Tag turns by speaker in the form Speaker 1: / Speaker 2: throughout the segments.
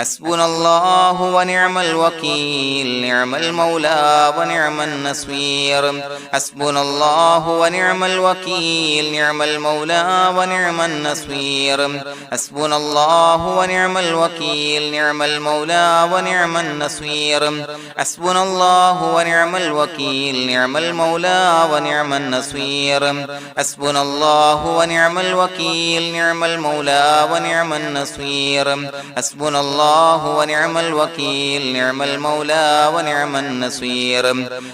Speaker 1: حسبنا الله ونعم الوكيل نعم المولى ونعم النصير حسبنا الله ونعم الوكيل نعم المولى ونعم النصير حسبنا الله ونعم الوكيل نعم المولى ونعم النصير حسبنا الله ونعم الوكيل نعم المولى ونعم النصير حسبنا الله ونعم الوكيل نعم المولى ونعم النصير حسبنا الله ونعم الوكيل نعم المولى ونعم النصير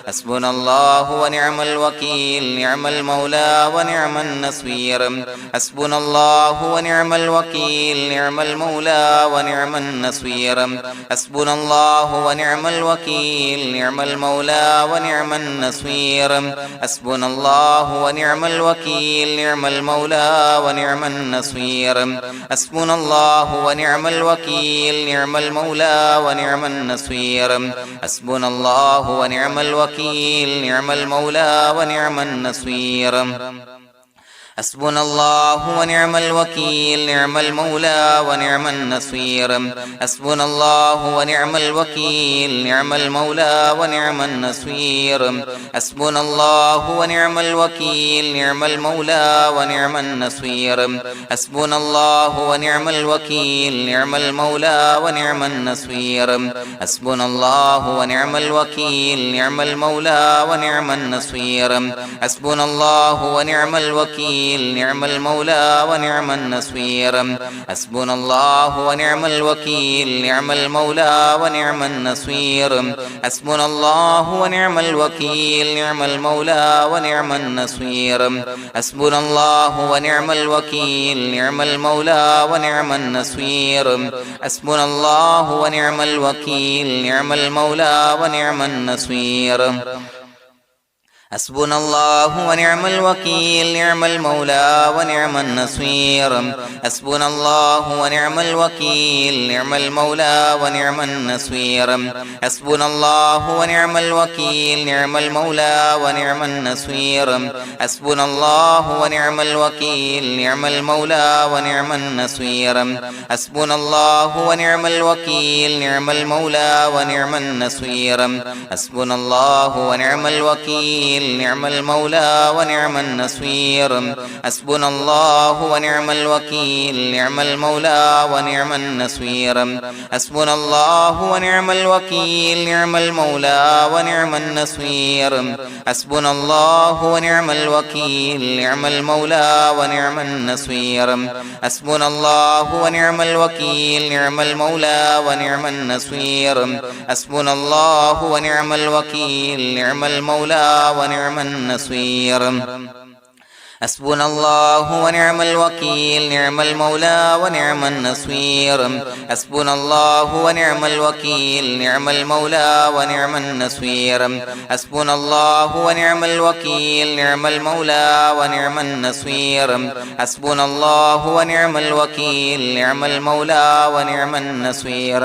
Speaker 1: حسبنا الله ونعم الوكيل نعم المولى ونعم النصير حسبنا الله ونعم الوكيل نعم المولى ونعم النصير حسبنا الله ونعم الوكيل نعم المولى ونعم النصير حسبنا الله ونعم الوكيل نعم المولى ونعم النصير حسبنا الله ونعم الوكيل نعم المولى ونعم النصير حسبنا الله ونعم الوكيل نعم المولى ونعم النصير حسبنا الله ونعم الوكيل نعم المولى ونعم النصير حسبنا الله ونعم الوكيل نعم المولى ونعم النصير حسبنا الله ونعم الوكيل نعم المولى ونعم النصير حسبنا الله ونعم الوكيل نعم المولى ونعم النصير حسبنا الله ونعم الوكيل نعم المولى ونعم النصير حسبنا الله ونعم الوكيل نعم المولى ونعم النصير حسبنا الله ونعم الوكيل نعم المولى ونعم النصير حسبنا الله ونعم الوكيل نعم المولى ونعم النصير حسبنا الله ونعم الوكيل نعم المولى ونعم النصير حسبنا الله ونعم الوكيل نعم المولى ونعم النصير حسبنا الله ونعم الوكيل نعم المولى ونعم النصير حسبنا الله ونعم الوكيل نعم المولى ونعم النصير حسبنا الله ونعم الوكيل نعم المولى ونعم النصير حسبنا الله ونعم الوكيل نعم المولى ونعم النصير حسبنا الله ونعم الوكيل نعم المولى ونعم النصير حسبنا الله ونعم الوكيل نعم المولى ونعم النصير حسبنا الله ونعم الوكيل نعم المولى ونعم النصير حسبنا الله ونعم الوكيل نعم المولى ونعم النصير حسبنا الله ونعم الوكيل نعم المولى ونعم النصير حسبنا الله ونعم الوكيل نعم المولى ونعم النصير حسبنا الله ونعم الوكيل نعم المولى ونعم النصير حسبنا الله ونعم الوكيل نعم المولى ونعم النصير حسبنا الله ونعم الوكيل نعم المولى ونعم النصير حسبنا الله ونعم الوكيل نعم المولى ونعم النصير حسبنا الله ونعم الوكيل نعم المولى ونعم النصير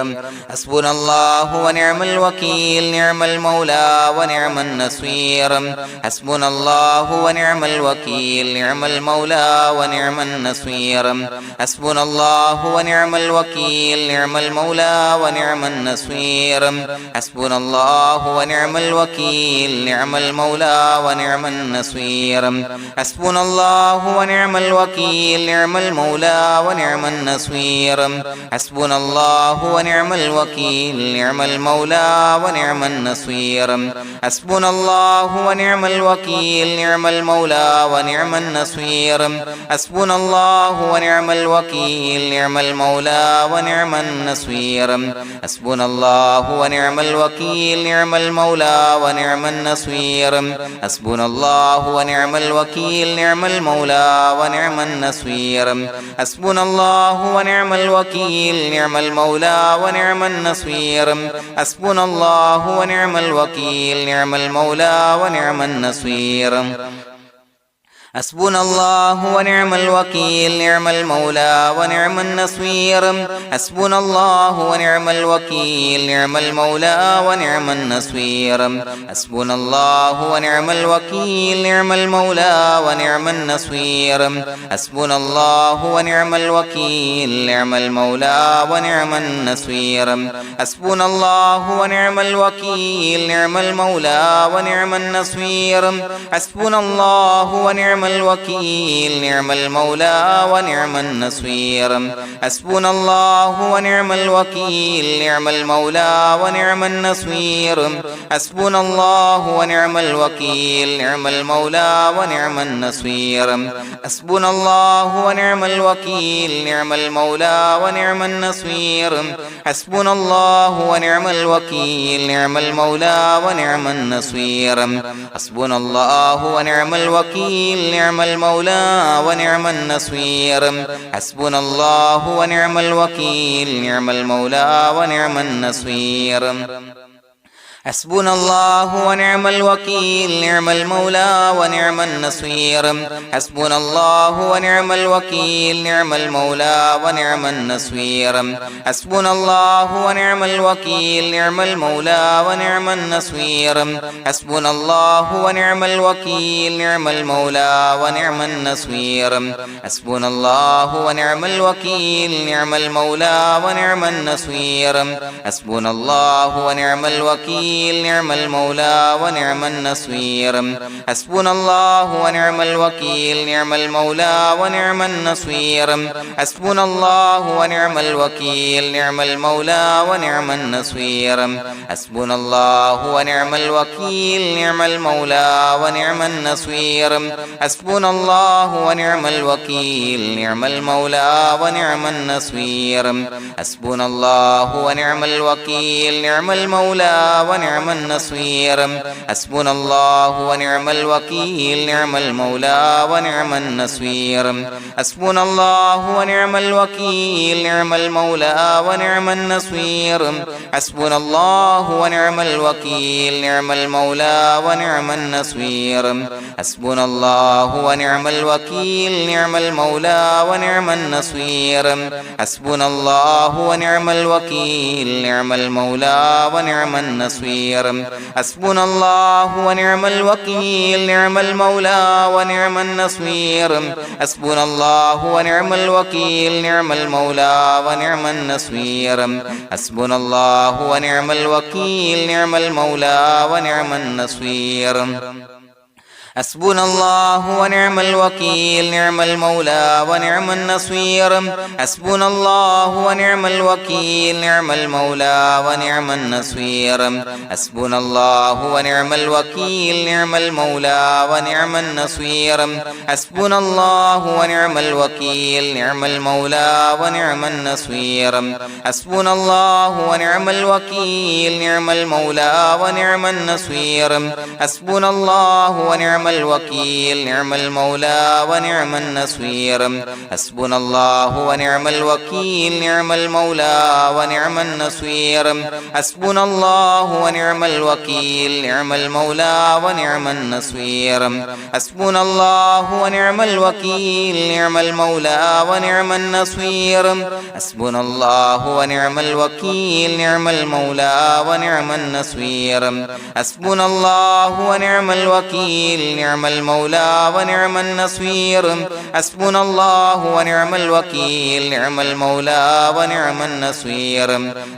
Speaker 1: حسبنا الله ونعم الوكيل نعم المولى ونعم النصير حسبنا الله ونعم الوكيل نعم المولى ونعم النصير حسبنا الله ونعم الوكيل نعم المولى ونعم النصير حسبنا الله ونعم الوكيل نعم المولى ونعم النصير حسبنا الله ونعم الوكيل نعم المولى ونعم النصير حسبنا الله ونعم الوكيل نعم المولى ونعم النصير حسبنا الله ونعم الوكيل نعم المولى ونعم النصير حسبنا الله ونعم الوكيل نعم المولى ونعم النصير حسبنا الله ونعم الوكيل نعم المولى ونعم النصير حسبنا الله ونعم الوكيل نعم المولى ونعم النصير حسبنا الله ونعم الوكيل نعم المولى ونعم النصير حسبنا الله ونعم الوكيل نعم المولى ونعم النصير حسبنا الله ونعم الوكيل نعم المولى ونعم النصير حسبنا الله ونعم الوكيل نعم المولى ونعم النصير حسبنا الله ونعم الوكيل نعم المولى ونعم النصير حسبنا الله ونعم الوكيل نعم المولى ونعم النصير حسبنا الله ونعم الوكيل نعم المولى ونعم النصير حسبنا الله ونعم الوكيل نعم المولى ونعم النصير حسبنا الله ونعم الوكيل نعم المولى ونعم النصير حسبنا الله ونعم الوكيل نعم المولى ونعم النصير حسبنا الله ونعم الوكيل نعم المولى ونعم النصير حسبنا الله ونعم الوكيل نعم المولى ونعم النصير حسبنا الله ونعم الوكيل نعم المولى ونعم النصير حسبنا الله ونعم الوكيل نعم المولى ونعم النصير حسبنا الله ونعم الوكيل نعم المولى ونعم النصير حسبنا الله ونعم الوكيل نعم المولى ونعم النصير حسبنا الله ونعم الوكيل نعم المولى ونعم النصير حسبنا الله ونعم الوكيل نعم المولى ونعم النصير حسبنا الله ونعم الوكيل نعم المولى ونعم النصير حسبنا الله ونعم الوكيل نعم المولى ونعم النصير حسبنا الله ونعم الوكيل نعم المولى ونعم النصير حسبنا الله ونعم الوكيل نعم المولى ونعم النصير حسبنا الله ونعم الوكيل نعم المولى ونعم النصير حسبنا الله ونعم الوكيل نعم المولى ونعم النصير حسبنا الله ونعم الوكيل نعم المولى ونعم النصير حسبنا الله ونعم الوكيل نعم المولى ونعم النصير حسبنا الله ونعم الوكيل نعم المولى ونعم النصير حسبنا الله ونعم الوكيل نعم المولى ونعم النصير حسبنا الله ونعم الوكيل نعم المولى ونعم النصير حسبنا الله ونعم الوكيل نعم المولى ونعم النصير حسبنا الله ونعم الوكيل نعم المولى ونعم النصير حسبنا الله ونعم الوكيل نعم المولى ونعم النصير حسبنا الله ونعم الوكيل نعم المولى ونعم النصير حسبنا الله ونعم الوكيل نعم المولى ونعم النصير حسبنا الله ونعم الوكيل نعم المولى ونعم النصير حسبنا الله ونعم الوكيل نعم المولى ونعم النصير حسبنا الله ونعم الوكيل نعم المولى ونعم النصير حسبنا الله ونعم الوكيل نعم المولى ونعم النصير حسبنا الله ونعم الوكيل نعم المولى ونعم النصير حسبنا الله ونعم الوكيل نعم المولى ونعم النصير حسبنا الله ونعم الوكيل نعم المولى ونعم النصير حسبنا الله ونعم الوكيل نعم المولى ونعم النصير حسبنا الله ونعم الوكيل نعم المولى ونعم النصير حسبنا الله ونعم الوكيل نعم المولى ونعم النصير حسبنا الله ونعم الوكيل نعم المولى ونعم النصير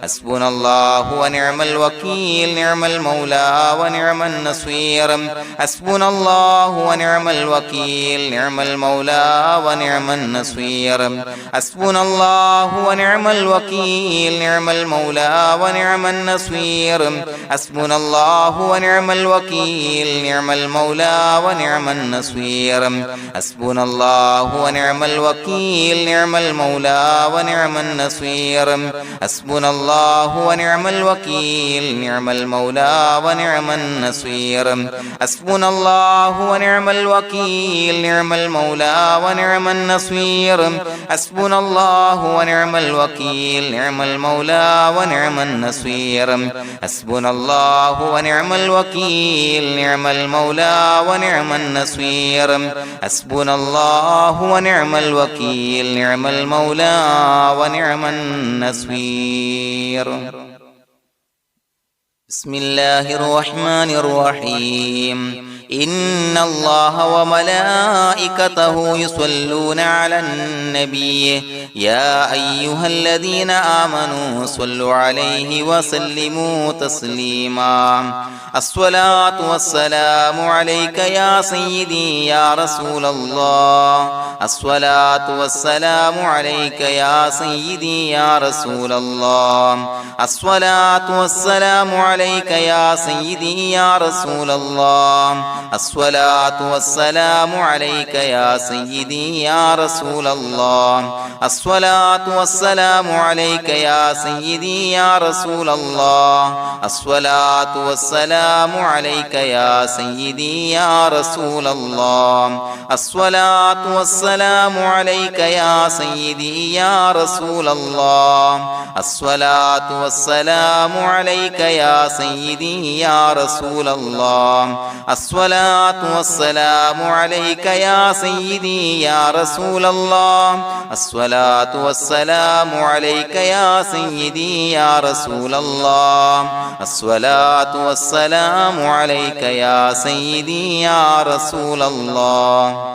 Speaker 1: حسبنا الله ونعم الوكيل نعم المولى ونعم النصير حسبنا الله ونعم الوكيل نعم المولى ونعم النصير حسبنا الله ونعم الوكيل نعم المولى ونعم النصير حسبنا الله ونعم الوكيل نعم المولى ونعم النصير حسبنا الله ونعم الوكيل نعم المولى ونعم النصير حسبنا الله ونعم الوكيل نعم المولى ونعم النصير حسبنا الله ونعم الوكيل نعم المولى ونعم النصير حسبنا الله ونعم الوكيل نعم المولى ونعم النصير حسبنا الله ونعم الوكيل نعم المولى ونعم النصير حسبنا الله ونعم الوكيل نعم المولى ونعم النصير بسم الله الرحمن الرحيم إن الله وملائكته يصلون على النبي يا أيها الذين آمنوا صلوا عليه وسلموا تسليما الصلاة والسلام عليك يا سيدي يا رسول الله الصلاة والسلام عليك يا سيدي يا رسول الله الصلاة والسلام عليك يا سيدي يا رسول الله الصلاة والسلام عليك يا سيدي يا رسول الله الصلاة والسلام عليك يا سيدي يا رسول الله الصلاة والسلام عليك يا سيدي يا رسول الله الصلاة والسلام عليك يا سيدي يا رسول الله الصلاة والسلام عليك يا سيدي يا رسول الله الصلاة والسلام عليك يا سيدي يا رسول الله الصلاة والسلام عليك يا سيدي يا رسول الله الصلاة والسلام عليك يا سيدي يا رسول الله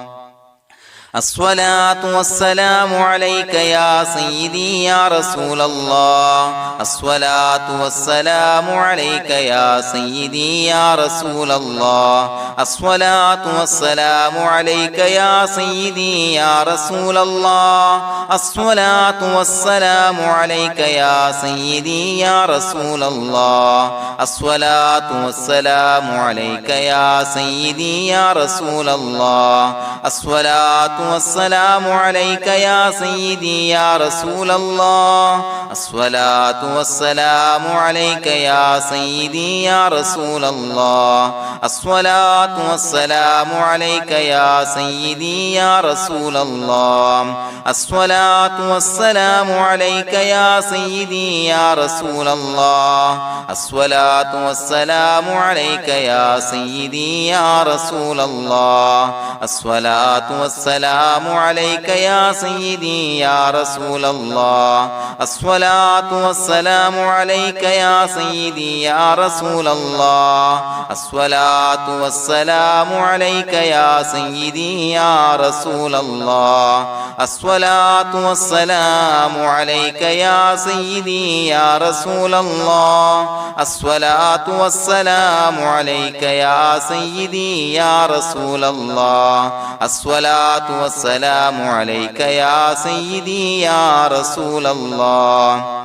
Speaker 1: الصلاة والسلام عليك يا سيدي يا رسول الله الصلاة والسلام عليك يا سيدي يا رسول الله الصلاة والسلام عليك يا سيدي يا رسول الله الصلاة والسلام عليك يا سيدي يا رسول الله الصلاة والسلام عليك يا سيدي يا رسول الله الصلاة والسلام عليك يا سيدي يا رسول الله الصلاة والسلام عليك يا سيدي يا رسول الله الصلاة والسلام عليك يا سيدي يا رسول الله الصلاة والسلام عليك يا سيدي يا رسول الله الصلاة والسلام عليك يا سيدي يا رسول الله الصلاة والسلام عليك يا سيدي يا رسول الله الصلاة والسلام عليك يا سيدي يا رسول الله الصلاة والسلام عليك يا سيدي يا رسول الله الصلاة والسلام عليك يا سيدي يا رسول الله الصلاة والسلام عليك يا سيدي يا رسول الله الصلاة والسلام عليك يا سيدي يا رسول الله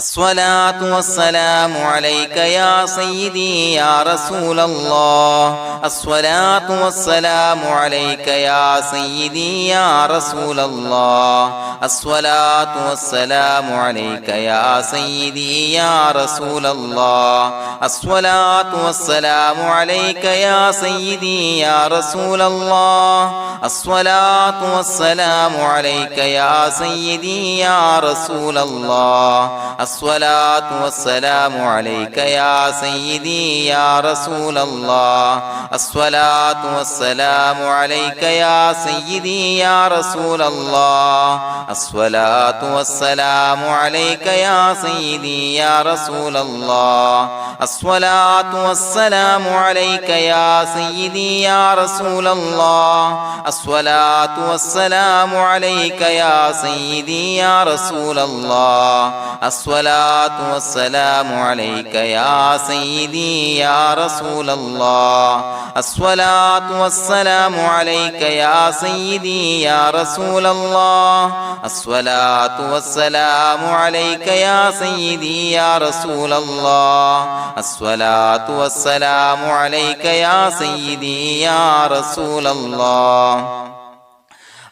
Speaker 1: الصلاة والسلام عليك يا سيدي يا رسول الله الصلاة والسلام عليك يا سيدي يا رسول الله الصلاة والسلام عليك يا سيدي يا رسول الله الصلاة والسلام عليك يا سيدي يا رسول الله الصلاة والسلام عليك يا سيدي يا رسول الله الصلاة والسلام عليك يا سيدي يا رسول الله الصلاة والسلام عليك يا سيدي يا رسول الله الصلاة والسلام عليك يا سيدي يا رسول الله الصلاة والسلام عليك يا سيدي يا رسول الله الصلاة والسلام عليك يا سيدي يا رسول الله الصلاة والسلام عليك يا سيدي يا رسول الله الصلاة والسلام عليك يا سيدي يا رسول الله الصلاة والسلام عليك يا سيدي يا رسول الله الصلاة والسلام عليك يا سيدي يا رسول الله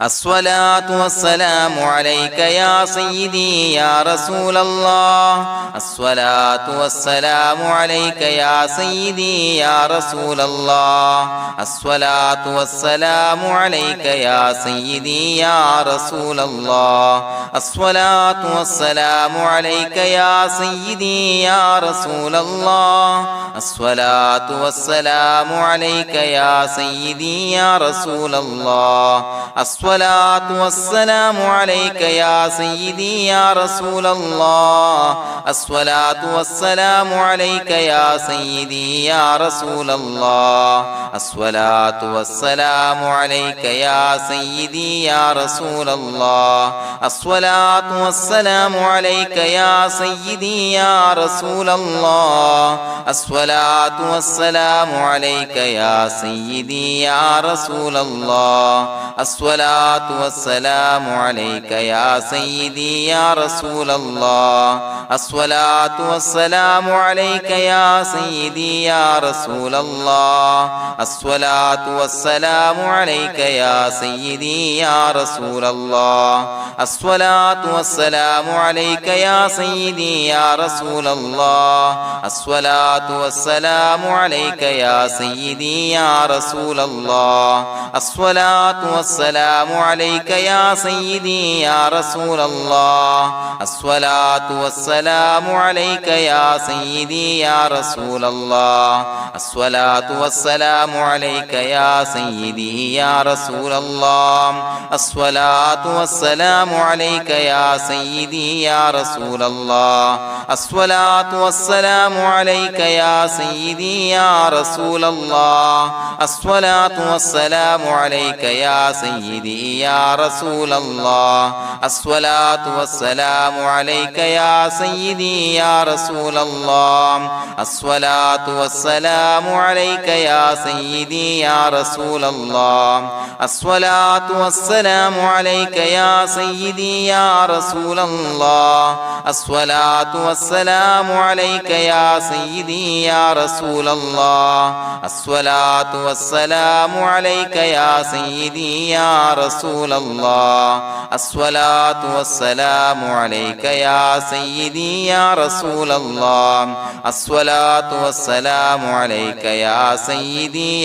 Speaker 1: الصلاة والسلام عليك يا سيدي يا رسول الله الصلاة والسلام عليك يا سيدي يا رسول الله الصلاة والسلام عليك يا سيدي يا رسول الله الصلاة والسلام عليك يا سيدي يا رسول الله الصلاة والسلام عليك يا سيدي يا رسول الله الصلاة والسلام عليك يا سيدي يا رسول الله الصلاة والسلام عليك يا سيدي يا رسول الله الصلاة والسلام عليك يا سيدي يا رسول الله الصلاة والسلام عليك يا سيدي يا رسول الله الصلاة والسلام عليك يا سيدي يا رسول الله الصلاة والسلام عليك يا سيدي يا رسول الله الصلاة والسلام عليك يا سيدي يا رسول الله الصلاة والسلام عليك يا سيدي يا رسول الله الصلاة والسلام عليك يا سيدي يا رسول الله الصلاة والسلام عليك يا سيدي يا رسول الله الصلاة والسلام عليك يا سيدي يا رسول الله الصلاة والسلام عليك يا سيدي يا رسول الله الصلاة والسلام عليك يا سيدي يا رسول الله الصلاة والسلام عليك يا سيدي يا رسول الله الصلاة والسلام عليك يا سيدي يا رسول الله الصلاة والسلام عليك يا سيدي يا رسول الله الصلاة والسلام عليك يا سيدي يا رسول الله الصلاة والسلام عليك يا سيدي يا رسول الله الصلاة والسلام عليك يا سيدي يا رسول الله الصلاة والسلام عليك يا سيدي يا رسول الله الصلاة والسلام عليك يا سيدي يا رسول الله الصلاة والسلام عليك يا سيدي يا رسول الله الصلاة والسلام عليك يا سيدي يا رسول الله الصلاة والسلام عليك يا سيدي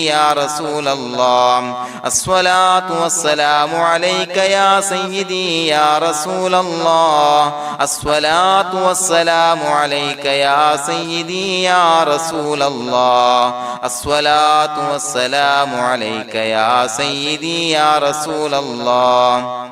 Speaker 1: يا رسول الله الصلاة والسلام عليك يا سيدي يا رسول الله الصلاة والسلام عليك يا سيدي يا رسول الله الصلاة والسلام عليك يا سيدي يا رسول الله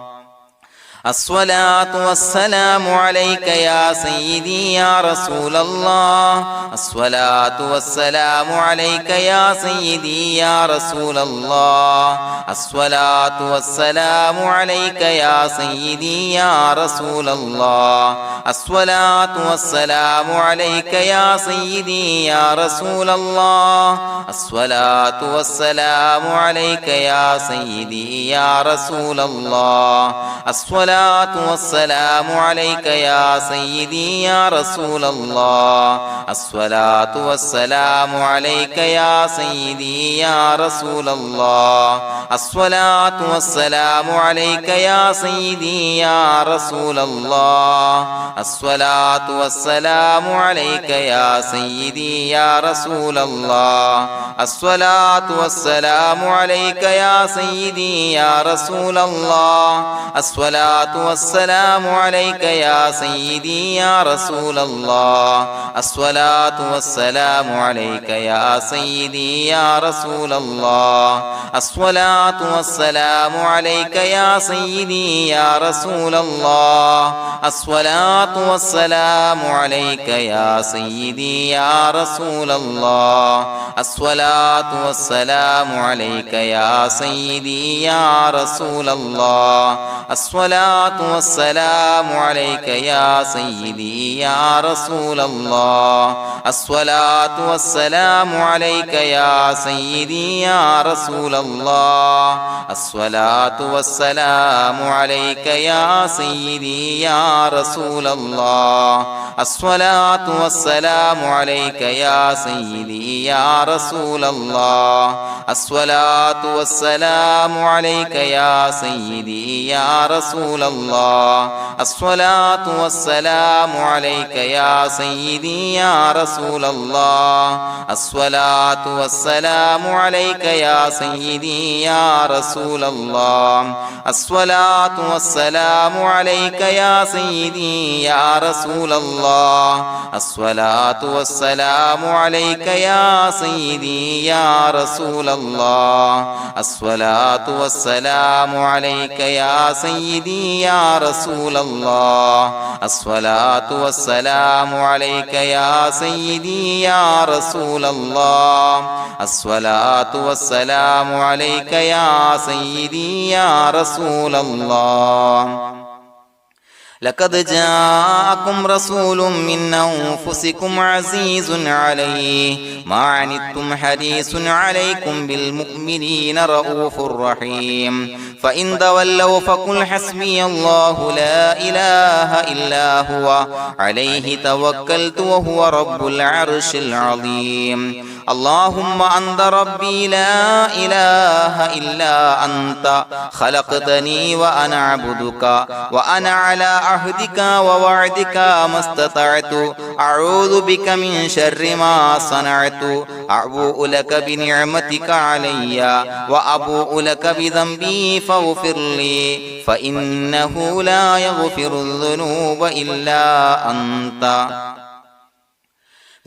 Speaker 1: الصلاة والسلام عليك يا سيدي يا رسول الله الصلاة والسلام عليك يا سيدي يا رسول الله الصلاة والسلام عليك يا سيدي يا رسول الله الصلاة والسلام عليك يا سيدي يا رسول الله الصلاة والسلام عليك يا سيدي يا رسول الله الصلاة والسلام عليك يا سيدي يا رسول الله الصلاة والسلام عليك يا سيدي يا رسول الله الصلاة والسلام عليك يا سيدي يا رسول الله الصلاة والسلام عليك يا سيدي يا رسول الله الصلاة والسلام عليك يا سيدي يا رسول الله الصلاة والسلام عليك يا سيدي يا رسول الله الصلاة والسلام عليك يا سيدي يا رسول الله الصلاة والسلام عليك يا سيدي يا رسول الله الصلاة والسلام عليك يا سيدي يا رسول الله الصلاة والسلام عليك يا سيدي يا رسول الله الصلاة الصلاة والسلام عليك يا سيدي يا رسول الله الصلاة والسلام عليك يا سيدي يا رسول الله الصلاة والسلام عليك يا سيدي يا رسول الله الصلاة والسلام عليك يا سيدي يا رسول الله الصلاة والسلام عليك يا سيدي يا رسول الله الصلاة والسلام عليك يا سيدي يا رسول الله الصلاة والسلام عليك يا سيدي يا رسول الله الصلاة والسلام عليك يا سيدي يا رسول الله الصلاة والسلام عليك يا سيدي يا رسول الله الصلاة والسلام عليك يا سيدي يا رسول الله الصلاة والسلام عليك يا سيدي يا رسول الله الصلاة والسلام عليك يا سيدي يا رسول الله لقد جاءكم رسول من أنفسكم عزيز عليه ما عنتم حريص عليكم بالمؤمنين رؤوف رحيم فإن تولوا فقل حسبي الله لا إله إلا هو عليه توكلت وهو رب العرش العظيم اللهم أنت ربي لا إله إلا أنت خلقتني وأنا عبدك وأنا على عهدك ووعدك ما استطعت أعوذ بك من شر ما صنعت أبوء لك بنعمتك علي وأبوء لك بذنبي فاغفر لي فإنه لا يغفر الذنوب إلا أنت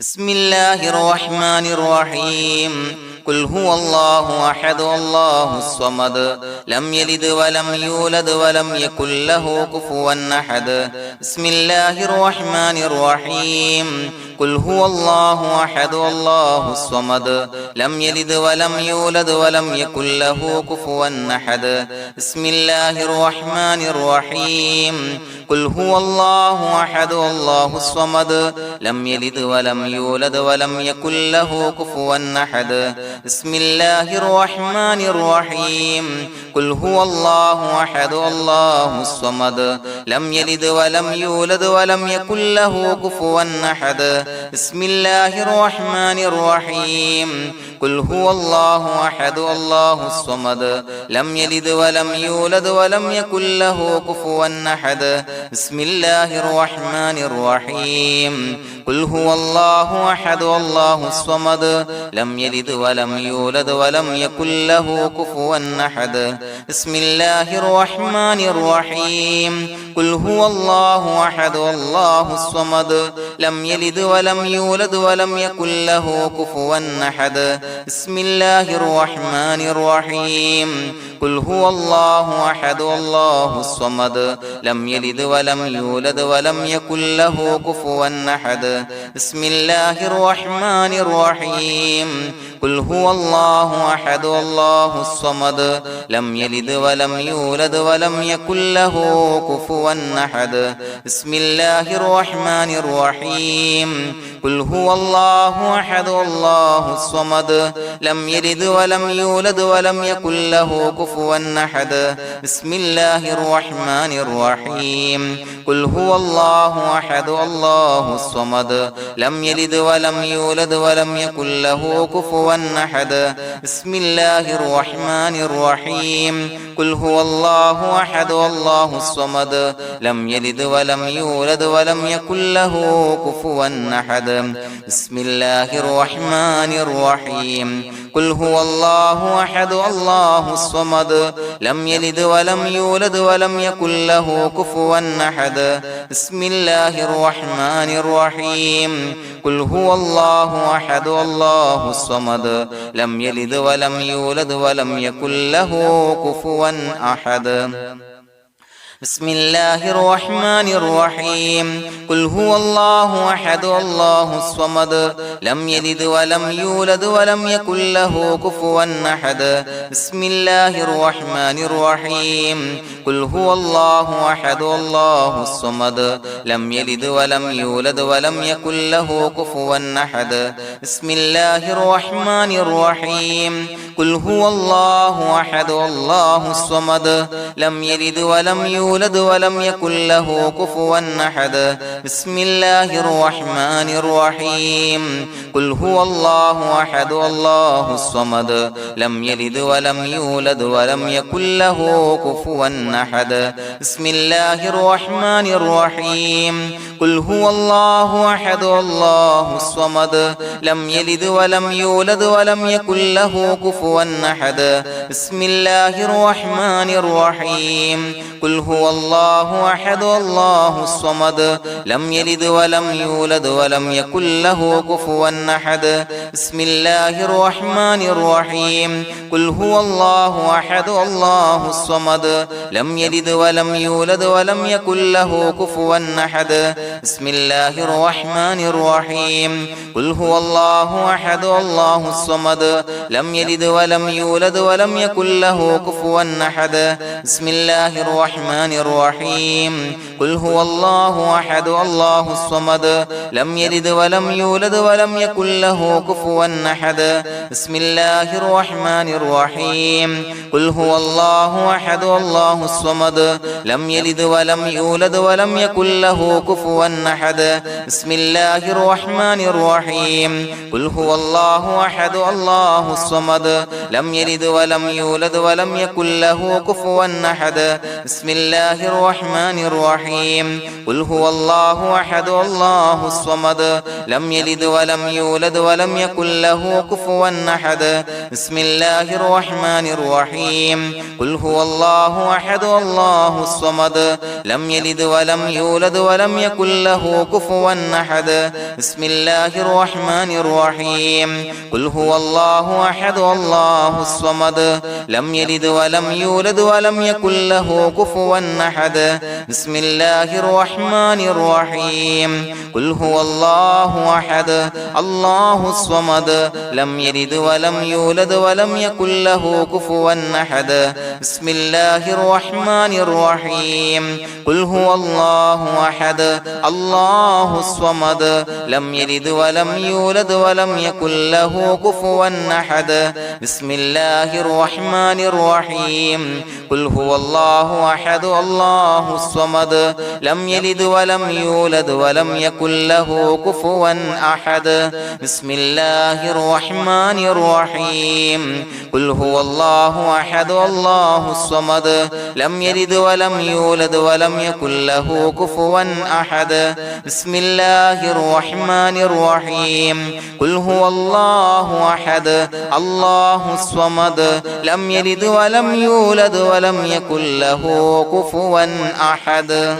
Speaker 1: بسم الله الرحمن الرحيم قل هو الله أحد الله الصمد لم يلد ولم يولد ولم يكن له كفوا أحد بسم الله الرحمن الرحيم قل هو الله أحد الله الصمد لم يلد ولم يولد ولم يكن له كفوا أحد بسم الله الرحمن الرحيم قل هو الله أحد الله الصمد لم يلد ولم يولد ولم يكن له كفوا أحد بسم الله الرحمن الرحيم قل هو الله أحد الله الصمد لم يلد ولم يولد ولم يكن له كفوا أحد بسم الله الرحمن الرحيم قل هو الله أحد الله الصمد لم يلد ولم يولد ولم يكن له كفوا أحد بسم الله الرحمن الرحيم قل هو الله أحد الله الصمد لم يلد ولم يولد ولم يكن له كفوا أحد بسم الله الرحمن الرحيم قل هو الله أحد الله الصمد لم يلد ولم يولد ولم يكن له كفوا أحد بسم الله الرحمن الرحيم قل هو الله أحد الله الصمد لم يلد ولم يولد ولم يكن له كفوا أحد بسم الله الرحمن الرحيم قل هو الله أحد الله الصمد لم يلد ولم يولد ولم يكن له كفوا أحد بسم الله الرحمن الرحيم قل هو الله أحد الله الصمد لم يلد ولم يولد ولم يكن له كفوا أحد بسم الله الرحمن الرحيم قل هو الله أحد الله الصمد لم يلد ولم يولد ولم يكن له كفوا أحد بسم الله الرحمن الرحيم قل هو الله أحد الله الصمد لم يلد ولم يولد ولم يكن له كفوا أحد بسم الله الرحمن الرحيم قل هو الله أحد الله الصمد لم يلد ولم يولد ولم يكن له كفوا أحد بسم الله الرحمن الرحيم قل هو الله أحد الله الصمد لم يلد ولم يولد ولم يكن له كفوا أحد بسم الله الرحمن الرحيم قل هو الله أحد الله الصمد لم يلد ولم يولد ولم يكن له كفوا أحد بسم الله الرحمن الرحيم قل هو الله أحد الله الصمد لم يلد ولم يولد ولم يكن له كفوا أحد بسم الله الرحمن الرحيم قل هو الله أحد الله الصمد لم يلد ولم يولد ولم يكن له كفوا أحد بسم الله الرحمن الرحيم قل هو الله أحد الله الصمد لم يلد ولم يولد ولم يكن له كفوا أحد بسم الله الرحمن الرحيم قل هو الله أحد الله الصمد لم يلد ولم يولد ولم يكن له كفوا أحد بسم الله الرحمن الرحيم قل هو الله أحد الله الصمد لم يلد ولم يولد ولم يكن له كفوا أحد بسم الله الرحمن الرحيم قل هو الله أحد الله الصمد لم يلد ولم يولد ولم يكن له كفوا أحد بسم الله الرحمن الرحيم قل هو الله أحد الله الصمد لم يلد ولم يولد ولم يكن له كفوا أحد بسم الله الرحمن الرحيم قل هو الله أحد الله الصمد لم يلد ولم يولد ولم يكن له كفوا أحد بسم الله الرحمن الرحيم قل هو الله أحد الله الصمد لم يلد ولم يولد ولم يكن له كفوا أحد بسم الله الرحمن الرحيم قل هو الله أحد الله الصمد لم يلد ولم يولد ولم يكن له كفوا أحد بسم الله الرحمن الرحيم قل هو الله أحد الله الصمد لم يلد ولم يولد ولم يكن له كفوا أحد بسم الله الرحمن الرحيم قل هو الله أحد الله الصمد لم يلد ولم يولد ولم يكن له كفوا أحد بسم الله الرحمن الرحيم قل هو الله أحد الله الصمد لم يلد ولم يولد ولم يكن له كفوا أحد بسم الله الرحمن الرحيم قل هو الله أحد الله الصمد لم يلد ولم يولد ولم يكن له كفوا أحد بسم الله الرحمن الرحيم قل هو الله أحد الله الصمد لم يلد ولم يولد ولم يكن له كفوا أحد بسم الله الرحمن الرحيم قل هو الله أحد الله الصمد لم يلد ولم يولد ولم يكن له كفوا أحد بسم الله الرحمن الرحيم قل هو الله أحد الله الصمد لم يلد ولم يولد ولم يكن له كفوا أحد بسم الله الرحمن الرحيم قل هو الله أحد الله الصمد لم يلد ولم يولد ولم يكن له كفوا أحد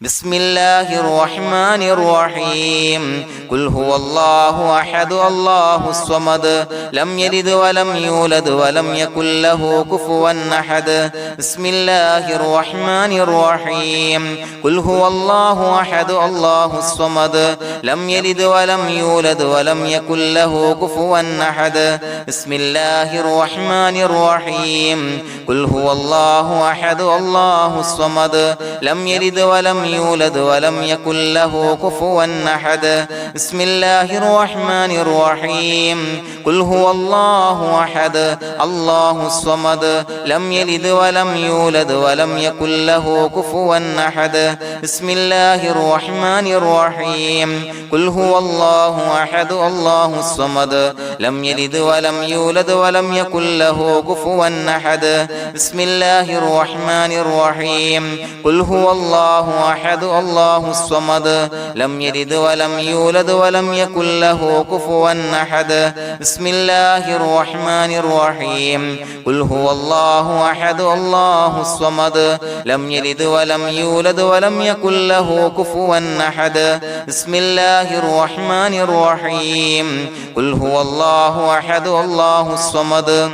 Speaker 1: بسم الله الرحمن الرحيم قل هو الله أحد الله الصمد لم يلد ولم يولد ولم يكن له كفوا أحد بسم الله الرحمن الرحيم قل هو الله أحد الله الصمد لم يلد ولم يولد ولم يكن له كفوا أحد بسم الله الرحمن الرحيم قل هو الله أحد الله الصمد لم يلد ولم يولد ولم يكن له كفوا أحد بسم الله الرحمن الرحيم قل هو الله أحد الله الصمد لم يلد ولم يولد ولم يكن له كفوا أحد بسم الله الرحمن الرحيم قل هو الله أحد الله الصمد لم يلد ولم يولد ولم يكن له كفوا أحد بسم الله الرحمن الرحيم قل هو الله أحد الله الصمد لم يلد ولم يولد ولم يكن له كفوا أحد بسم الله الرحمن الرحيم قل هو الله أحد الله الصمد لم يلد ولم يولد ولم يكن له كفوا أحد بسم الله الرحمن الرحيم قل هو الله أحد الله الصمد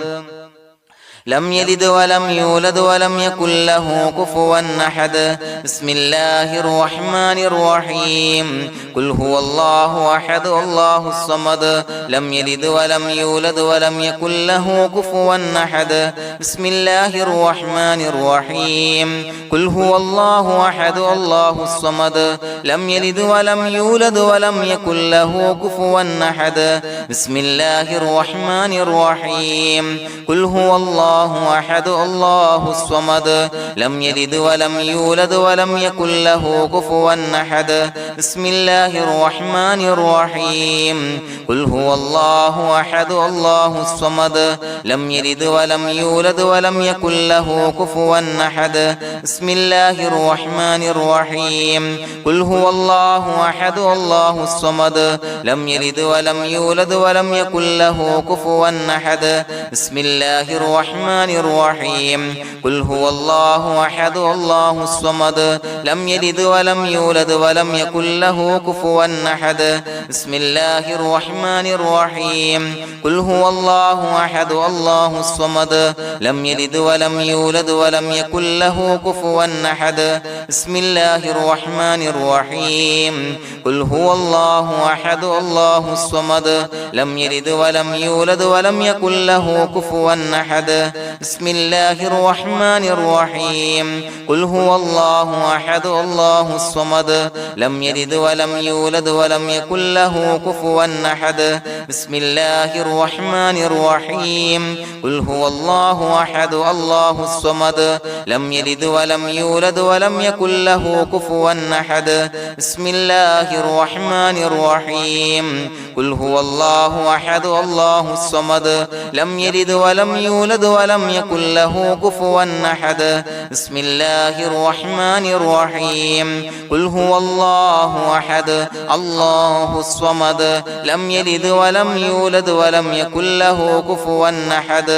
Speaker 1: لم يلد ولم يولد ولم يكن له كفوا أحد بسم الله الرحمن الرحيم قل هو الله أحد الله الصمد لم يلد ولم يولد ولم يكن له كفوا أحد بسم الله الرحمن الرحيم قل هو الله أحد الله الصمد لم يلد ولم يولد ولم يكن له كفوا أحد بسم الله الرحمن الرحيم قل هو الله أحد الله الصمد لم يلد ولم يولد ولم يكن له كفوا أحد بسم الله الرحمن الرحيم قل هو الله أحد الله الصمد لم يلد ولم يولد ولم يكن له كفوا أحد بسم الله الرحمن الرحيم قل هو الله أحد الله الصمد لم يلد ولم يولد ولم يكن له كفوا أحد بسم الله الرحمن الرحيم قل هو الله أحد الله الصمد لم يلد ولم يولد ولم يكن له كفوا أحد بسم الله الرحمن الرحيم قل هو الله أحد الله الصمد لم يلد ولم يولد ولم يكن له كفوا أحد بسم الله الرحمن الرحيم قل هو الله أحد الله الصمد لم يلد ولم يولد ولم يكن له كفوا أحد بسم الله الرحمن الرحيم قل هو الله أحد الله الصمد لم يلد ولم يولد ولم يكن له كفوا أحد بسم الله الرحمن الرحيم قل هو الله أحد الله الصمد لم يلد ولم يولد ولم يكن له كفوا أحد بسم الله الرحمن الرحيم قل هو الله أحد الله الصمد لم يلد ولم يولد ولم يكن له كفوا أحد بسم الله الرحمن الرحيم قل هو الله أحد الله الصمد لم يلد ولم يولد ولم يكن له كفوا أحد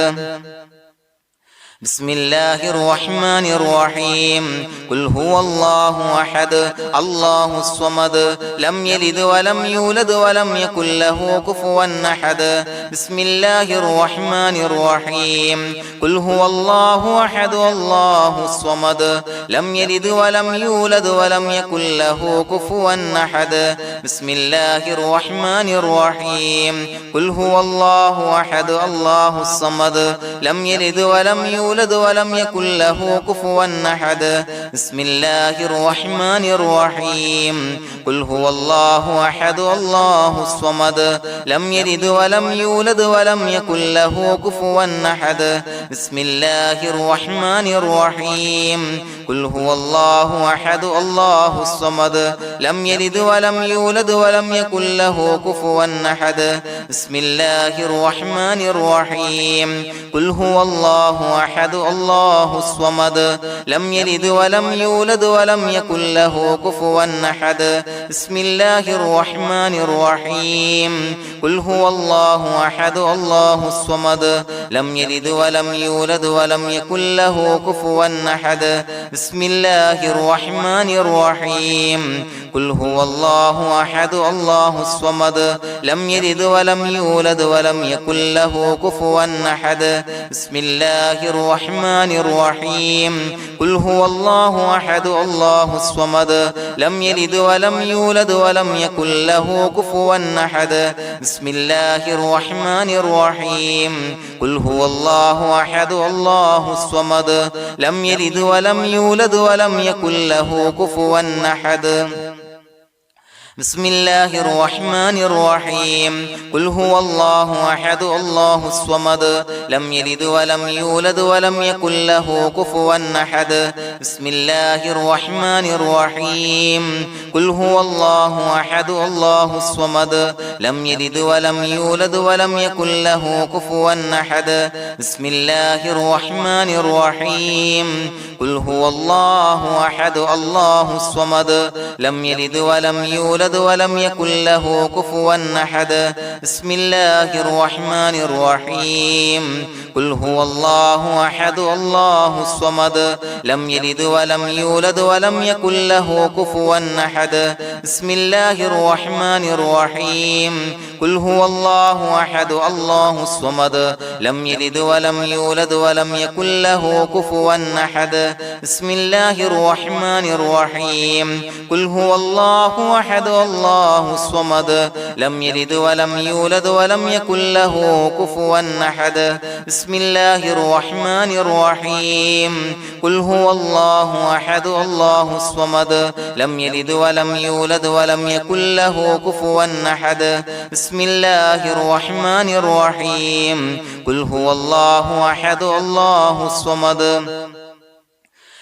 Speaker 1: بسم الله الرحمن الرحيم قل هو الله أحد الله الصمد لم يلد ولم يولد ولم يكن له كفوا أحد بسم الله الرحمن الرحيم قل هو الله أحد الله الصمد لم يلد ولم يولد ولم يكن له كفوا أحد بسم الله الرحمن الرحيم قل هو الله أحد الله الصمد لم يلد ولم يولد ولم يكن له كفوا أحد بسم الله الرحمن الرحيم قل هو الله أحد الله الصمد لم يلد ولم يولد ولم يكن له كفوا أحد بسم الله الرحمن الرحيم قل هو الله أحد الله الصمد لم يلد ولم يولد ولم يكن له كفوا أحد بسم الله الرحمن الرحيم قل هو الله أحد الله الصمد لم يلد ولم يولد ولم يكن له كفوا أحد بسم الله الرحمن الرحيم قل هو الله أحد الله الصمد لم يلد ولم يولد ولم يكن له كفوا أحد بسم الله الرحمن الرحيم قل هو الله أحد الله الصمد لم يلد ولم يولد ولم يكن له كفوا أحد بسم الله الرحمن الرحيم قل هو الله أحد الله الصمد لم يلد ولم يولد ولم يكن له كفوا أحد بسم الله الرحمن الرحيم قل هو الله أحد الله الصمد لم يلد ولم يولد ولم يكن له كفوا أحد بسم الله الرحمن الرحيم قل هو الله أحد الله الصمد لم يلد ولم يولد ولم يكن له كفوا أحد بسم الله الرحمن الرحيم قل هو الله أحد الله الصمد لم يلد ولم يولد ولم يكن له كفوا أحد بسم الله الرحمن الرحيم قل هو الله أحد الله الصمد لم يلد ولم يولد يولد ولم يكن له كفوا أحد بسم الله الرحمن الرحيم قل هو الله أحد الله الصمد لم يلد ولم يولد ولم يكن له كفوا أحد بسم الله الرحمن الرحيم قل هو الله أحد الله الصمد لم يلد ولم يولد ولم يكن له كفوا أحد بسم الله الرحمن الرحيم قل هو الله أحد الله الصمد لم يلد ولم يولد ولم يكن له كفوا أحد بسم الله الرحمن الرحيم قل هو الله أحد الله الصمد لم يلد ولم يولد ولم يكن له كفوا أحد بسم الله الرحمن الرحيم قل هو الله أحد الله الصمد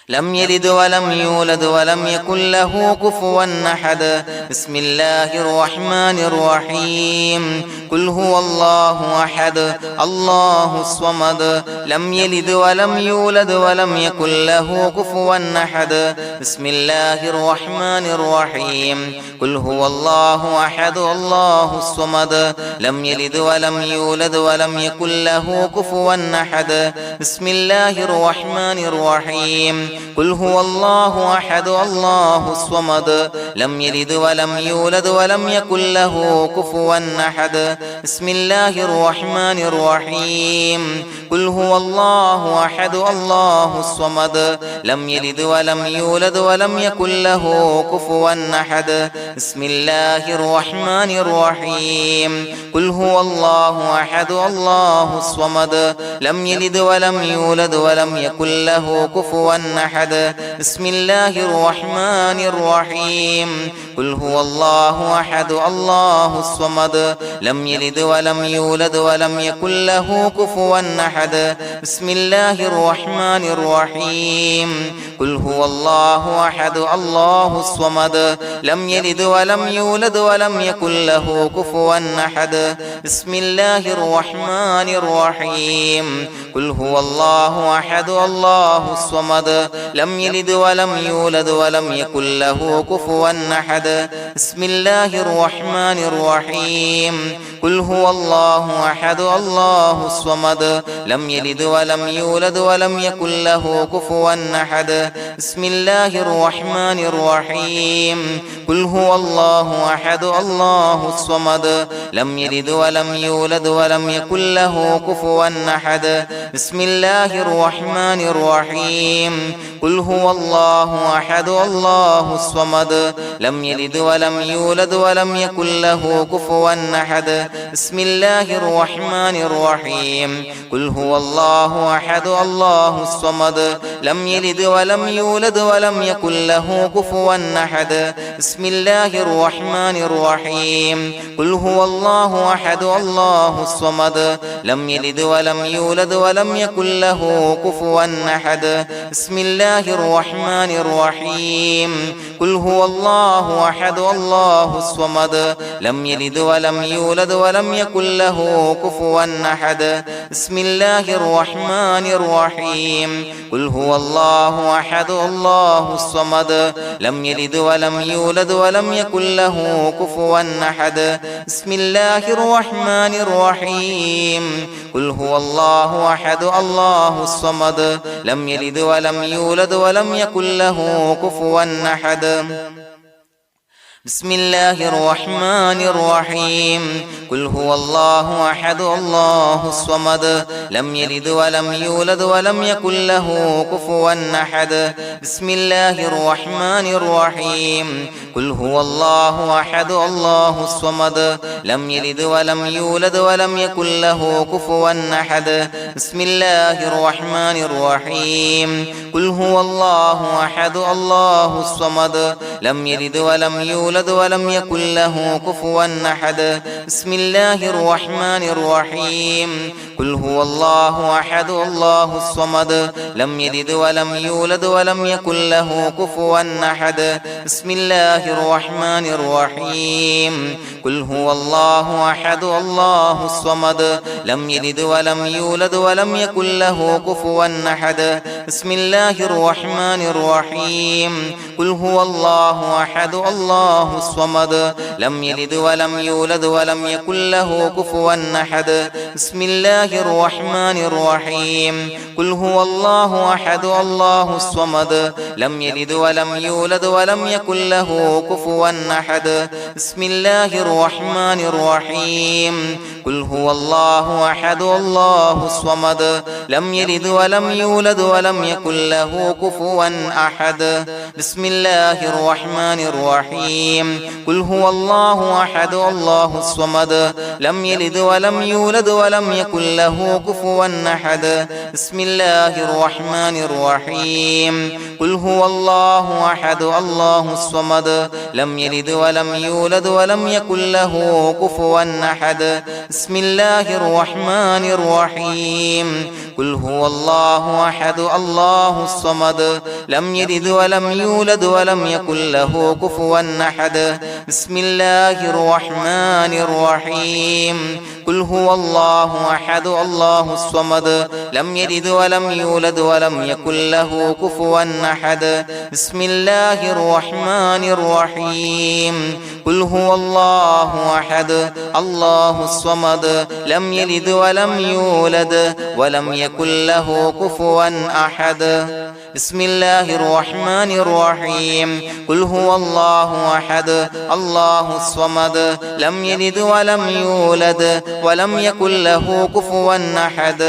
Speaker 1: لم يلد ولم يولد ولم يكن له كفوا أحد بسم الله الرحمن الرحيم قل هو الله أحد الله الصمد لم يلد ولم يولد ولم يكن له كفوا أحد بسم الله الرحمن الرحيم قل هو الله أحد الله الصمد لم يلد ولم يولد ولم يكن له كفوا أحد بسم الله الرحمن الرحيم قل هو الله أحد الله الصمد لم يلد ولم يولد ولم يكن له كفوا أحد بسم الله الرحمن الرحيم قل هو الله أحد الله الصمد لم يلد ولم يولد ولم يكن له كفوا أحد بسم الله الرحمن الرحيم قل هو الله أحد الله الصمد لم يلد ولم يولد ولم يكن له كفوا أحد بسم الله الرحمن الرحيم قل هو الله أحد الله الصمد لم يلد ولم يولد ولم يكن له كفوا أحد بسم الله الرحمن الرحيم قل هو الله أحد الله الصمد لم يلد ولم يولد ولم يكن له كفوا أحد بسم الله الرحمن الرحيم قل هو الله أحد الله الصمد لم يلد ولم يولد ولم يكن له كفوا أحد بسم الله الرحمن الرحيم قل هو الله أحد الله الصمد لم يلد ولم يولد ولم يكن له كفوا أحد بسم الله الرحمن الرحيم قل هو الله أحد الله الصمد لم يلد ولم يولد ولم يكن له كفوا أحد بسم الله الرحمن الرحيم قل هو الله أحد الله الصمد لم يلد ولم يولد ولم يكن له كفوا أحد بسم الله الرحمن الرحيم قل هو الله أحد الله الصمد لم يلد ولم يولد ولم يكن له كفوا أحد بسم الله الرحمن الرحيم قل هو الله أحد الله الصمد لم يلد ولم يولد ولم يكن له كفوا أحد بسم الله الرحمن الرحيم قل هو الله أحد الله الصمد لم يلد ولم يولد ولم يكن له كفوا أحد بسم الله الرحمن الرحيم قل هو الله أحد الله الصمد لم يلد ولم يولد ولم يكن له كفوا أحد بسم الله الرحمن الرحيم قل هو الله أحد الله الصمد لم يلد ولم يولد ولم يكن له كفوا أحد بسم الله الرحمن الرحيم قل هو الله أحد الله الصمد لم يلد ولم يولد ولم يكن له كفوا أحد بسم الله الرحمن الرحيم قل هو الله أحد الله الصمد لم يلد ولم يولد ولم يكن له كفوا أحد بسم الله الرحمن الرحيم قل هو الله أحد الله الصمد لم يلد ولم يولد ولم يكن له كفوا أحد بسم الله الرحمن الرحيم قل هو الله أحد الله الصمد لم يلد ولم يولد ولم يكن له كفوا أحد بسم الله الرحمن الرحيم قل هو الله أحد الله الصمد لم يلد ولم يولد ولم يكن له كفوا أحد بسم الله الرحمن الرحيم قل هو الله الله أحد الله الصمد لم يلد ولم يولد ولم يكن له كفوا أحد بسم الله الرحمن الرحيم قل هو الله أحد الله الصمد لم يلد ولم يولد ولم يكن له كفوا أحد بسم الله الرحمن الرحيم قل هو الله أحد الله الصمد لم يلد ولم يولد ولم يكن له كفوا أحد بسم الله الرحمن الرحيم قل هو الله أحد الله الصمد لم يلد ولم يولد ولم يكن له كفوا أحد بسم الله الرحمن الرحيم قل هو الله أحد الله الصمد لم يلد ولم يولد ولم يكن له كفوا أحد بسم الله الرحمن الرحيم قل هو الله أحد الله الصمد لم يلد ولم يولد ولم يكن له كفوا أحد بسم الله الرحمن الرحيم قل هو الله أحد الله الصمد لم يلد ولم يولد ولم يكن له كفوا أحد بسم الله الرحمن الرحيم قل هو الله أحد الله الصمد لم يلد ولم يولد ولم يكن له كفوا أحد بسم الله الرحمن الرحيم قل هو الله أحد الله الصمد لم يلد ولم يولد ولم يكن له كفوا أحد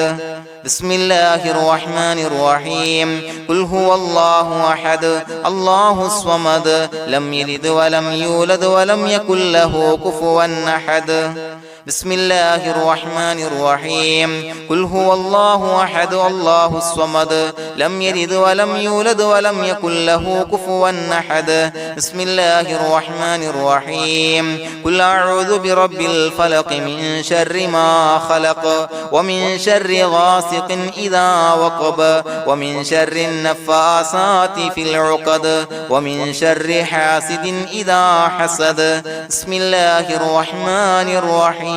Speaker 1: بسم الله الرحمن الرحيم قل هو الله أحد الله الصمد لم يلد ولم يولد ولم يكن له كفوا أحد بسم الله الرحمن الرحيم قل هو الله أحد الله الصمد لم يلد ولم يولد ولم يكن له كفوا أحد بسم الله الرحمن الرحيم قل أعوذ برب الفلق من شر ما خلق ومن شر غاسق إذا وقب ومن شر النفاثات في العقد ومن شر حاسد إذا حسد بسم الله الرحمن الرحيم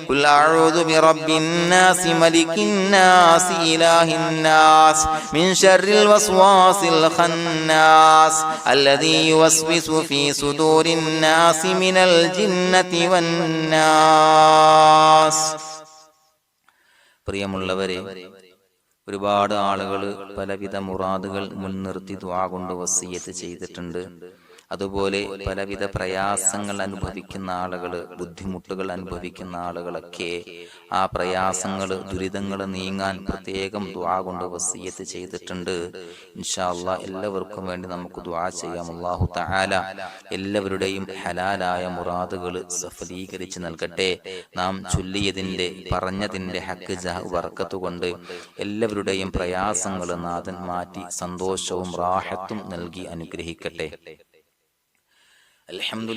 Speaker 1: قل أعوذ برب الناس ملك الناس إله الناس من شر الوسواس الخناس الذي يوسوس في صدور الناس من الجنة والناس. പ്രിയമുള്ളവരെ, ഒരുപാട് ആളുകൾ പലവിധ മുറാദുകൾ മുൻനിർത്തി ദുആ കൊണ്ട് വസിയ്യത്ത് ചെയ്തിട്ടുണ്ട്. അതുപോലെ പലവിധ പ്രയാസങ്ങൾ അനുഭവിക്കുന്ന ആളുകൾ, ബുദ്ധിമുട്ടുകൾ അനുഭവിക്കുന്ന ആളുകളൊക്കെ ആ പ്രയാസങ്ങൾ, ദുരിതങ്ങൾ നീങ്ങാൻ പ്രത്യേകം ദുആ കൊണ്ട് വസിയ്യത്ത് ചെയ്തിട്ടുണ്ട്. ഇൻഷാ അല്ലാഹ് എല്ലാവർക്കും വേണ്ടി നമുക്ക് ദുആ ചെയ്യാം. അല്ലാഹു തആല എല്ലാവരുടെയും ഹലാലായ മുറാദുകൾ സഫലീകരിച്ച് നൽകട്ടെ. നാം ചൊല്ലിയതിന്റെ, പറഞ്ഞതിന്റെ ഹക്ക് ജാഹ് ബർക്കത്ത് കൊണ്ട് എല്ലാവരുടെയും പ്രയാസങ്ങൾ നാഥൻ മാറ്റി സന്തോഷവും റാഹത്തും നൽകി അനുഗ്രഹിക്കട്ടെ. الحمد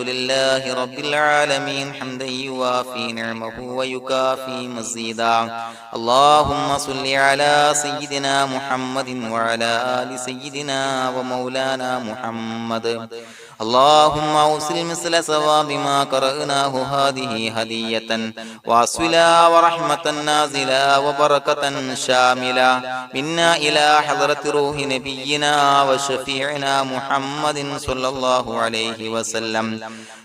Speaker 1: لله رب العالمين حمدا يوافي نعمه ويكافي مزيدا. اللهم صل على سيدنا محمد وعلى آل سيدنا ومولانا محمد. اللهم أوصل مثل ثواب ما قرأناه هذه هدية واصلا ورحمة نازلا وبركة شاملة منا إلى حضرة روح نبينا وشفيعنا محمد صلى الله عليه وسلم،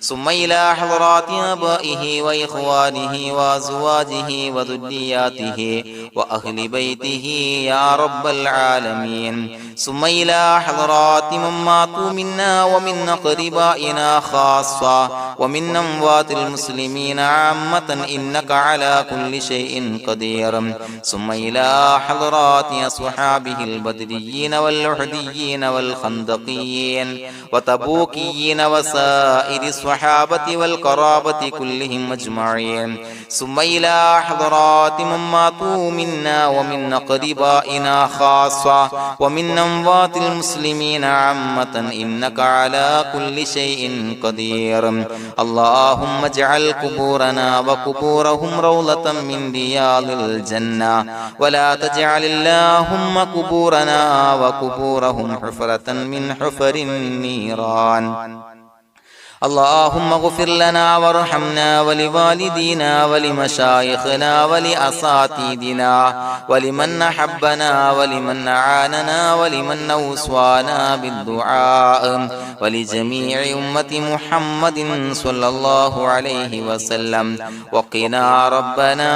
Speaker 1: ثم إلى حضرات آبائه وإخوانه وأزواجه وذرياته وأهل بيته يا رب العالمين، ثم إلى حضرات من ماتوا منا ومن أقربائنا خاصة ومن أموات المسلمين عامة إنك على كل شيء قدير، ثم إلى حضرات أصحابه البدريين والأحديين والخندقيين وتبوكيين وسائر الصحابة والقرابة كلهم أجمعين، ثم إلى حضرات من ماتوا منا ومن أقربائنا خاصة ومن أموات المسلمين عامة إنك على كل شيء قدير. اللهم اجعل قبورنا وقبورهم روضة من رياض الجنة، ولا تجعل اللهم قبورنا وقبورهم حفرة من حفر النيران. اللهم اغفر لنا وارحمنا ولوالدينا ولمشايخنا ولأساتذتنا ولمن أحبنا ولمن أعاننا ولمن أوصانا بالدعاء ولجميع أمة محمد صلى الله عليه وسلم وقنا ربنا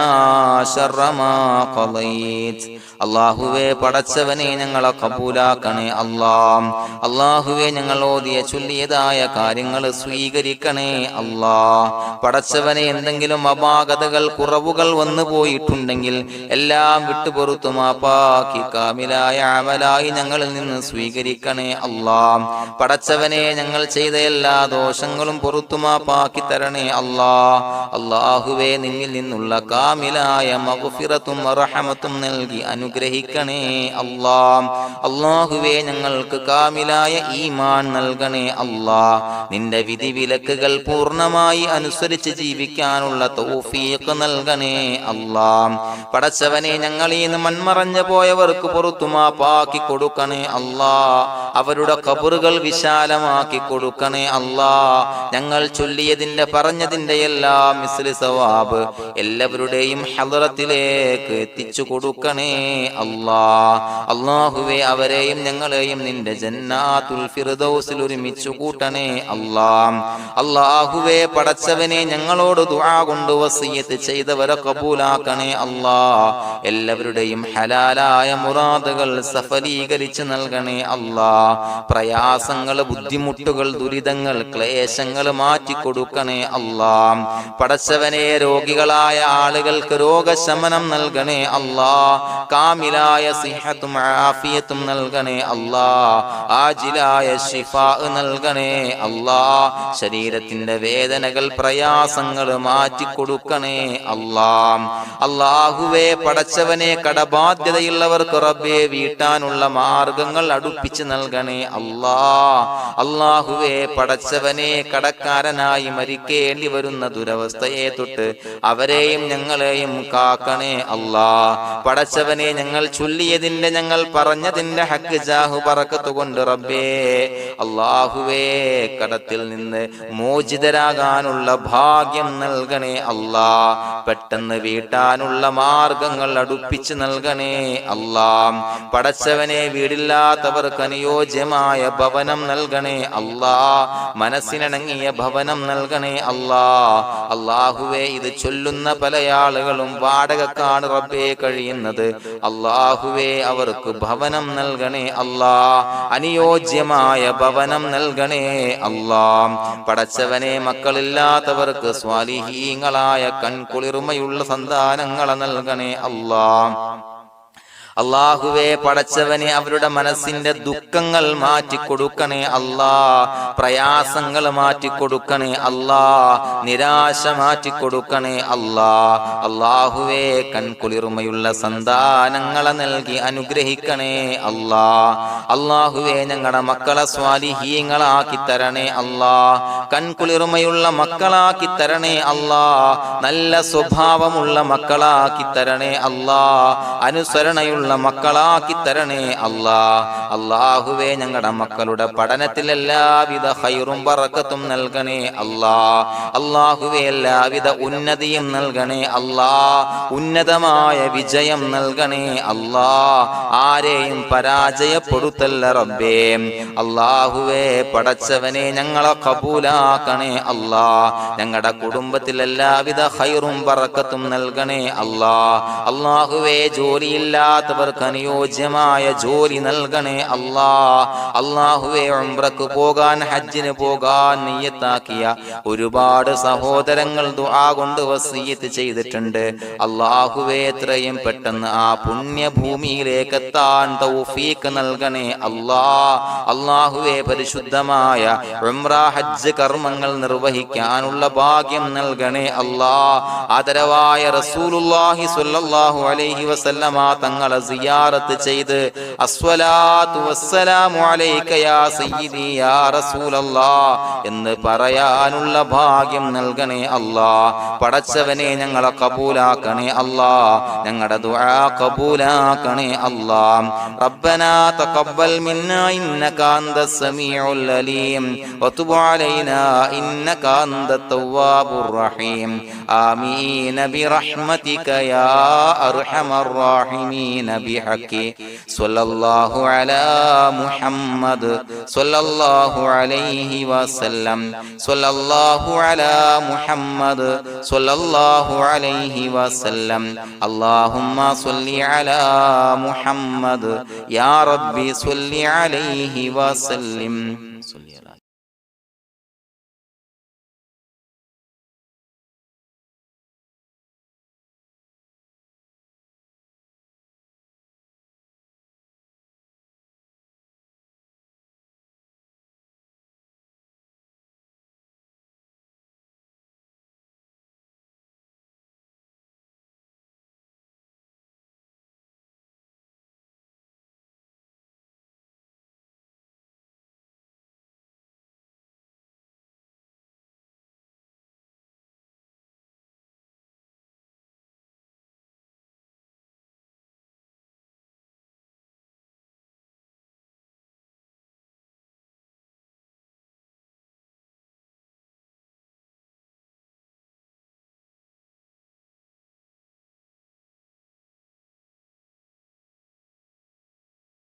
Speaker 1: شر ما قضيت. അള്ളാഹുവേ പടച്ചവനെ ഞങ്ങളെ കബൂലാക്കണേ അല്ലാഹ്. അള്ളാഹുവേ ഞങ്ങൾ ഓതിയ ചൊല്ലിയതായ കാര്യങ്ങൾ സ്വീകരിക്കണേ അല്ലാഹ്. പടച്ചവനെ എന്തെങ്കിലും അപാകതകൾ കുറവുകൾ വന്നു പോയിട്ടുണ്ടെങ്കിൽ എല്ലാം വിട്ടുപൊറുത്തു മാപ്പാക്കി കാമിലായ അമലായി ഞങ്ങളിൽ നിന്ന് സ്വീകരിക്കണേ അല്ലാഹ്. പടച്ചവനെ ഞങ്ങൾ ചെയ്ത എല്ലാ ദോഷങ്ങളും പൊറുത്തു മാപ്പാക്കി തരണേ അല്ലാഹ്. അള്ളാഹുവേ നിന്നിൽ നിന്നുള്ള കാമിലായ മഗ്ഫിറത്തും റഹമത്തും നൽകി അനുഗ്രഹിക്കണേ അല്ലാഹ്. അല്ലാഹുവേ ഞങ്ങൾക്ക് കാമിലായ ഈമാൻ നൽകണേ അല്ലാഹ്. നിന്റെ വിധി വിലക്കുകൾ പൂർണ്ണമായി അനുസരിച്ച് ജീവിക്കാനുള്ള തൗഫീഖ് നൽകണേ അല്ലാഹ്. പടച്ചവനെ ഞങ്ങളിൽ നിന്ന് മൺമറഞ്ഞു പോയവർക്ക് പുറത്തു മാപ്പാക്കി കൊടുക്കണേ അല്ലാഹ്. അവരുടെ ഖബറുകൾ വിശാലമാക്കി കൊടുക്കണേ അല്ലാഹ്. ഞങ്ങൾ ചൊല്ലിയതിന്റെ പറഞ്ഞതിന്റെ എല്ലാം മിസ്ലി സവാബ് എല്ലാവരുടെയും ഹളറത്തിലേക്ക് എത്തിച്ചു കൊടുക്കണേ അല്ലാഹ്. അല്ലാഹുവേ അവരെയും ഞങ്ങളെയും നിന്റെ ജന്നാത്തുൽ ഫിർദൗസിൽ ഒരുമിച്ചു കൂട്ടണേ അല്ലാഹ്. അല്ലാഹുവേ പടച്ചവനെ ഞങ്ങളോട് ദുആ കൊണ്ട് വസിയത്ത് ചെയ്തവരെ കബൂലാക്കണേ അല്ലാഹ്. എല്ലാവരുടെയും ഹലാലായ മുറാദുകൾ സഫലീകരിച്ച് നൽകണേ അല്ലാഹ്. പ്രയാസങ്ങൾ, ബുദ്ധിമുട്ടുകൾ, ദുരിതങ്ങൾ, ക്ലേശങ്ങൾ മാറ്റിക്കൊടുക്കണേ അല്ലാഹ്. പടച്ചവനെ രോഗികളായ ആളുകൾക്ക് രോഗശമനം നൽകണേ അല്ലാഹ്. കാമിലായ സിഹത്തും ആഫിയത്തും നൽകണേ അല്ലാഹ്. ആജിലായ ശിഫാ നൽകണേ അല്ലാഹ്. ശരീരത്തിന്റെ വേദനകൾ, പ്രയാസങ്ങൾ മാറ്റിക്കൊടുക്കണേ അല്ലാഹ്. അല്ലാഹുവേ പടച്ചവനെ കടബാധ്യതയുള്ളവർക്ക് റബ്ബേ വീട്ടാനുള്ള മാർഗങ്ങൾ അടുപ്പിച്ച് നൽകണേ അല്ലാഹ്. അല്ലാഹുവേ പടച്ചവനെ കടക്കാരനായി മരിക്കേണ്ടി വരുന്ന ദുരവസ്ഥയെ തൊട്ട് അവരെയും ഞങ്ങളെയും കാക്കണേ അല്ലാഹ്. പടച്ചവനെ ഞങ്ങൾ ചൊല്ലിയതിന്റെ, ഞങ്ങൾ പറഞ്ഞതിന്റെ ഹക്ക് ജാഹു ബറക്കത്ത് കൊണ്ട് റബ്ബേ അല്ലാഹുവേ കടത്തിൽ നിന്ന് മോചിതരാകാനുള്ള ഭാഗ്യം നൽകണേ അല്ലാഹ്. പെട്ടെന്ന് വീട്ടാനുള്ള മാർഗങ്ങൾ അടുപ്പിച്ച് നൽകണേ അല്ലാഹ്. പടച്ചവനെ വീടില്ലാത്തവർക്ക് അനുയോജ്യമായ ഭവനം നൽകണേ അല്ലാഹ്. മനസ്സിനിണങ്ങിയ ഭവനം നൽകണേ അല്ലാഹ്. അല്ലാഹുവേ ഇത് ചൊല്ലുന്ന പല ആളുകളും വാടകക്കാണ് റബ്ബേ കഴിയുന്നത്. അല്ലാഹുവേ അവർക്ക് ഭവനം നൽകണേ അല്ലാഹ്. അനുയോജ്യമായ ഭവനം നൽകണേ അല്ലാഹ്. പടച്ചവനെ മക്കളില്ലാത്തവർക്ക് സ്വാലിഹീങ്ങളായ കൺകുളിർമയുള്ള സന്താനങ്ങളെ നൽകണേ അല്ലാഹ്. അല്ലാഹുവേ പടച്ചവനെ അവരുടെ മനസ്സിന്റെ ദുഃഖങ്ങൾ മാറ്റിക്കൊടുക്കണേ അല്ലാഹ്. പ്രയാസങ്ങൾ മാറ്റിക്കൊടുക്കണേ അല്ലാഹ്. നിരാശ മാറ്റിക്കൊടുക്കണേ അല്ലാഹ്. അല്ലാഹുവേ കൺകുളിർമയുള്ള സന്താനങ്ങളെ നൽകി അനുഗ്രഹിക്കണേ അല്ലാഹ്. അല്ലാഹുവേ ഞങ്ങളുടെ മക്കളെ സ്വാലിഹീങ്ങളാക്കി തരണേ അല്ലാഹ്. കൺകുളിർമയുള്ള മക്കളാക്കി തരണേ അല്ലാഹ്. നല്ല സ്വഭാവമുള്ള മക്കളാക്കി തരണേ അല്ലാഹ്. അനുസരണയുള്ള മക്കളാക്കി തരണേ അല്ലാഹ്. അല്ലാഹുവേ ഞങ്ങളുടെ മക്കളുടെ പഠനത്തിൽ എല്ലാവിധ ഖൈറും ബറക്കത്തും നൽകണേ അല്ലാഹ്. അല്ലാഹുവേ എല്ലാവിധ ഉന്നതിയും നൽകണേ അല്ലാഹ്. ഉന്നതമായ വിജയം നൽകണേ അല്ലാഹ്. ആരെയും പരാജയപ്പെടുത്തല്ല റബ്ബേ. അല്ലാഹുവേ പടച്ചവനെ ഞങ്ങളെ കബൂലാക്കണേ അല്ലാഹ്. ഞങ്ങളുടെ കുടുംബത്തിൽ എല്ലാവിധ ഖൈറും ബറക്കത്തും നൽകണേ അല്ലാഹ്. അല്ലാഹുവേ ജോലിയില്ലാത്ത അനുയോജ്യമായ ജോലി നൽകണേ അല്ലാഹ്. അല്ലാഹുവേ ഉംറക്ക് പോകാൻ, ഹജ്ജിന് പോകാൻ നിയ്യത്താക്കിയ ഒരുപാട് സഹോദരങ്ങൾ ദുആ കൊണ്ട് വസിയത്ത് ചെയ്തിട്ടുണ്ട്. അല്ലാഹുവേ എത്രയും പെട്ടെന്ന് ആ പുണ്യഭൂമിയിലേക്ക് എത്താൻ തൗഫീഖ് നൽകണേ അല്ലാഹ്. അല്ലാഹുവേ പരിശുദ്ധമായ ഉംറ ഹജ്ജ് കർമ്മങ്ങൾ നിർവഹിക്കാനുള്ള ഭാഗ്യം നൽകണേ അല്ലാഹ്. ആദരവായ റസൂലുള്ളാഹി സ്വല്ലല്ലാഹു അലൈഹി വസല്ലമ തങ്ങളെ സിയാറത്ത് ചെയ്ത് അസ്സലാത്തു വസ്സലാമു അലൈക യാ സയ്യിദി യാ റസൂലല്ലാഹ് എന്ന് പറയാനുള്ള ഭാഗ്യം നൽകണേ അല്ലാഹ്. പടച്ചവനെ ഞങ്ങളെ കബൂലാക്കണേ അല്ലാഹ്, ഞങ്ങളുടെ ദുആ കബൂലാക്കണേ അല്ലാഹ്. റബ്ബനാ തഖബ്ബൽ മിന്നാ ഇന്നക അന്തസ് സമീഉൽ അലീം വതുബ് അലൈനാ ഇന്നക അന്തത് തവ്വാബുർ റഹീം. ആമീൻ ബിറഹ്മതിക യാ അർഹമർ റഹീമീൻ ബിഹഖി സ്വല്ലല്ലാഹു അലാ മുഹമ്മദ് സ്വല്ലല്ലാഹു അലൈഹി വസല്ലം സ്വല്ലല്ലാഹു അലാ മുഹമ്മദ് സ്വല്ലല്ലാഹു അലൈഹി വസല്ലം. അല്ലാഹുമ്മ സ്വല്ലി അലാ മുഹമ്മദ് യാ റബ്ബി സ്വല്ലി അലൈഹി വസല്ലം.